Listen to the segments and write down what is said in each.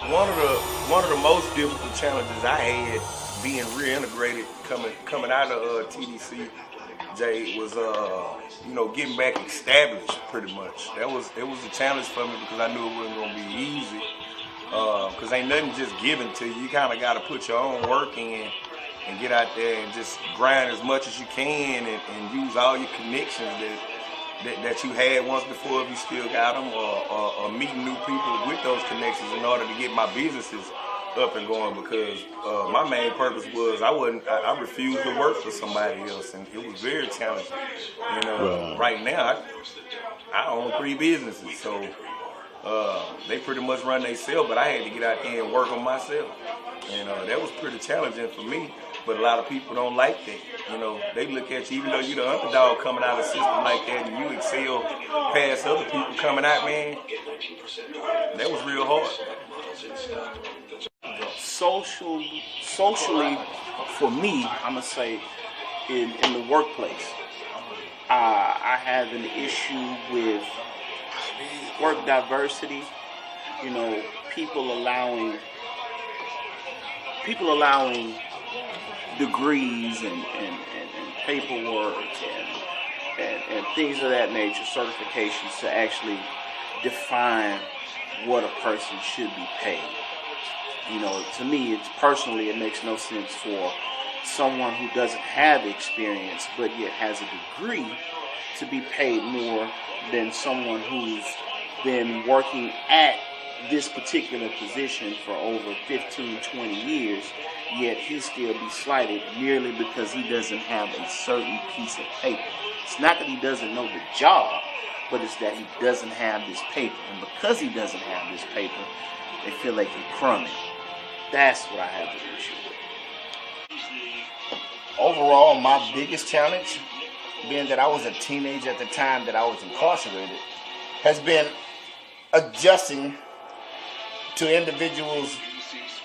One of the most difficult challenges I had being reintegrated coming out of TDC, Jay, was getting back established pretty much. It was a challenge for me because I knew it wasn't gonna be easy. Because ain't nothing just given to you. You kind of got to put your own work in and get out there and just grind as much as you can and use all your connections that you had once before if you still got them, or meeting new people with those connections in order to get my businesses up and going, because my main purpose was I refused to work for somebody else, and it was very challenging. And right now I own 3 businesses, so they pretty much run themselves, but I had to get out there and work on myself, and that was pretty challenging for me. But a lot of people don't like that. They look at you, even though you're the underdog coming out of a system like that, and you excel past other people coming out, man. That was real hard. Socially, for me, I'm gonna say, in the workplace, I have an issue with work diversity. People allowing degrees and paperwork and things of that nature, certifications, to actually define what a person should be paid. To me, it makes no sense for someone who doesn't have experience but yet has a degree to be paid more than someone who's been working at this particular position for over 15, 20 years, yet he still be slighted merely because he doesn't have a certain piece of paper. It's not that he doesn't know the job, but it's that he doesn't have this paper. And because he doesn't have this paper, they feel like he's crumbing. That's what I have an issue with. Overall, my biggest challenge, being that I was a teenager at the time that I was incarcerated, has been adjusting to individuals'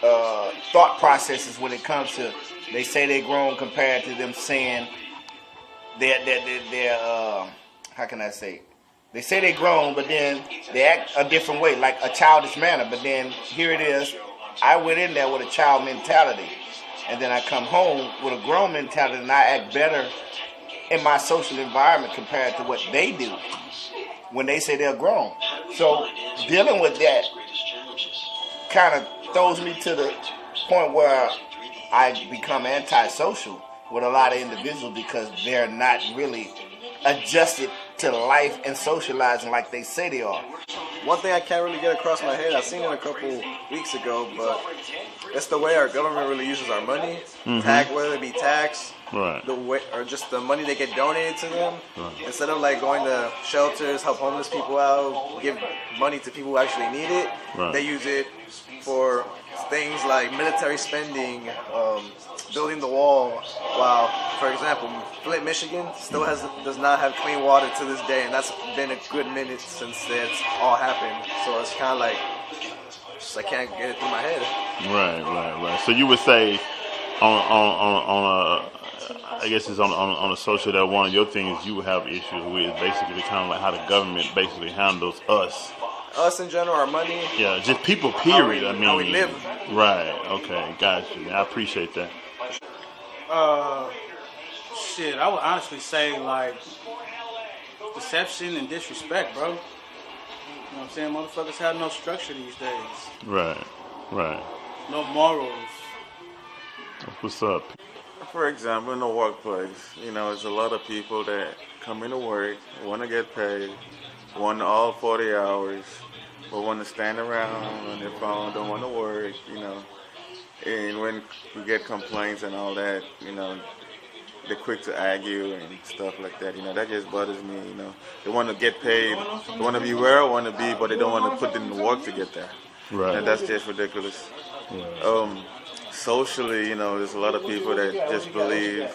thought processes when it comes to, they say they're grown compared to them saying they're how can I say? They say they're grown, but then they act a different way, like a childish manner. But then here it is, I went in there with a child mentality, and then I come home with a grown mentality, and I act better in my social environment compared to what they do when they say they're grown. So dealing with that kind of throws me to the point where I become antisocial with a lot of individuals because they're not really adjusted to life and socializing like they say they are. One thing I can't really get across my head, I seen it a couple weeks ago, but it's the way our government really uses our money, whether it be tax, the way, or just the money they get donated to them. Instead of like going to shelters, help homeless people out, give money to people who actually need it, they use it for things like military spending, building the wall. While, for example, Flint, Michigan still does not have clean water to this day, and that's been a good minute since it's all happened. So it's kind of like, I can't get it through my head. Right. So you would say on I guess it's on a social, that one of your things you have issues with is basically kind of like how the government basically handles us. Us in general, our money. Yeah, just people, period. How we live. Right, okay, got you. I appreciate that. I would honestly say, like, deception and disrespect, bro. You know what I'm saying? Motherfuckers have no structure these days. Right. No morals. What's up? For example, in the workplace, there's a lot of people that come into work, want to get paid, want all 40 hours, but want to stand around on their phone, don't want to work, And when we get complaints and all that, they're quick to argue and stuff like that. That just bothers me. They want to get paid, they want to be where I want to be, but they don't want to put in the work to get there. Right. And that's just ridiculous. Right. Socially, there's a lot of people that just believe,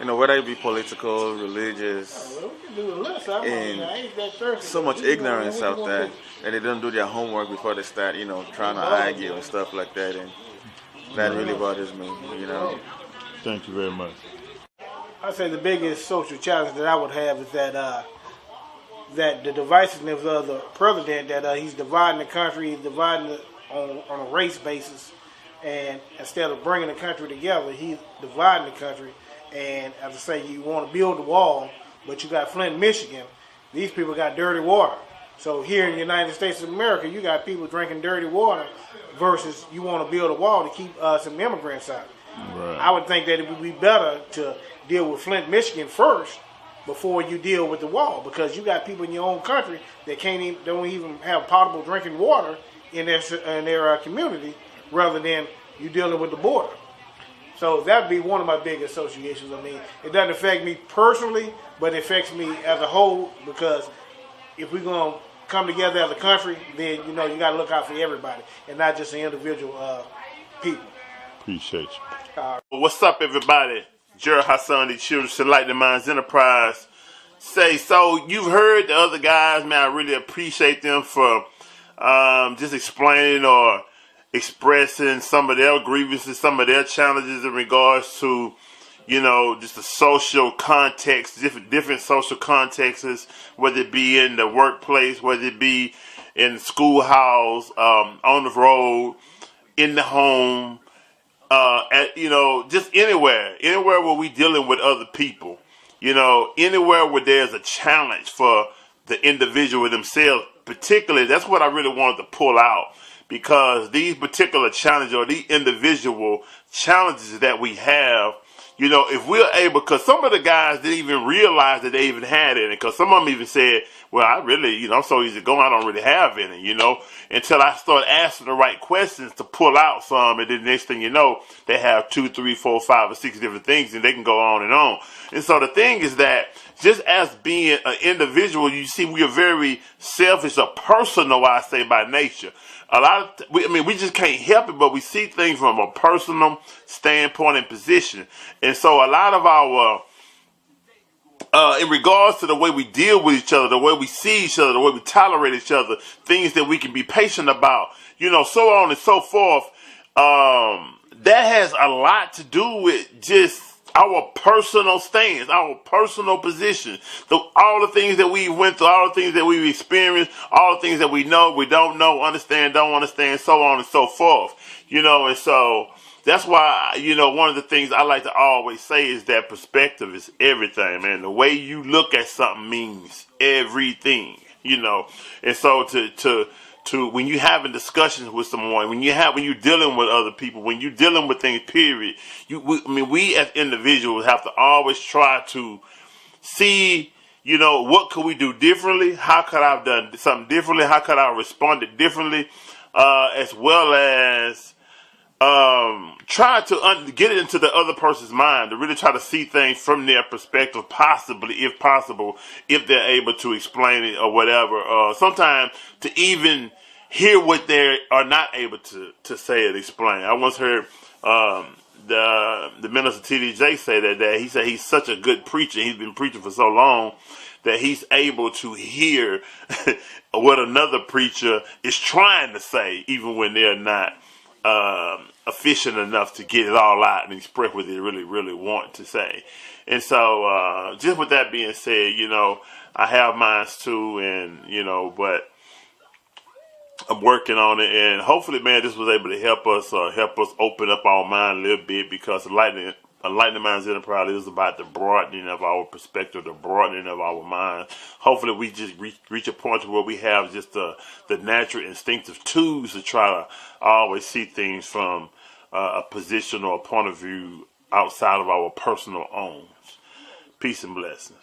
whether it be political, religious, and so much ignorance out there, and they don't do their homework before they start, trying to argue and stuff like that, and that really bothers me, Thank you very much. I'd say the biggest social challenge that I would have is that the divisiveness of the president, that he's dividing the country, he's dividing on a race basis, and instead of bringing the country together, he's dividing the country. And as I say, you want to build the wall, but you got Flint, Michigan. These people got dirty water. So here in the United States of America, you got people drinking dirty water versus you want to build a wall to keep some immigrants out. Right. I would think that it would be better to deal with Flint, Michigan first before you deal with the wall, because you got people in your own country that don't even have potable drinking water in their community, rather than you dealing with the border. So that'd be one of my big associations. I mean, it doesn't affect me personally, but it affects me as a whole, because if we're going to come together as a country, then, you got to look out for everybody and not just the individual people. Appreciate you. Well, what's up, everybody? Gerald Hassan, the Children to Enlightening Minds Enterprise. So you've heard the other guys, man. I really appreciate them for just explaining or expressing some of their grievances, some of their challenges in regards to, just the social context, different social contexts, whether it be in the workplace, whether it be in the schoolhouse, on the road, in the home, just anywhere where we dealing with other people, anywhere where there's a challenge for the individual themselves, particularly. That's what I really wanted to pull out, because these particular challenges or these individual challenges that we have, if we're able, because some of the guys didn't even realize that they even had any, because some of them even said, well, I really, I'm so easy going, I don't really have any, until I start asking the right questions to pull out some, and then the next thing you know, they have 2, 3, 4, 5, or 6 different things, and they can go on and on. And so the thing is that just as being an individual, you see, we are very selfish or personal, I say, by nature. We just can't help it, but we see things from a personal standpoint and position. And so a lot of our, in regards to the way we deal with each other, the way we see each other, the way we tolerate each other, things that we can be patient about, so on and so forth, that has a lot to do with just our personal stance, our personal position, all the things that we went through, all the things that we've experienced, all the things that we know, we don't know, understand, don't understand, so on and so forth, and so that's why, one of the things I like to always say is that perspective is everything, man. The way you look at something means everything, and so to when you're having discussions with someone, when you're dealing with other people, when you're dealing with things, period, we as individuals have to always try to see, what could we do differently? How could I have done something differently? How could I have responded differently? As well as try to get it into the other person's mind, to really try to see things from their perspective, possibly, if possible, if they're able to explain it or whatever. Sometimes to even hear what they are not able to say and explain. I once heard the minister T.D.J. say that he said he's such a good preacher. He's been preaching for so long that he's able to hear what another preacher is trying to say, even when they're not efficient enough to get it all out and express what they really, really want to say. And so, just with that being said, I have mine too, and, but I'm working on it, and hopefully, man, this was able to help us open up our mind a little bit, because Enlightening Minds Enterprise is about the broadening of our perspective, the broadening of our mind. Hopefully, we just reach a point where we have just the natural instinctive tools to try to always see things from a position or a point of view outside of our personal owns. Peace and blessings.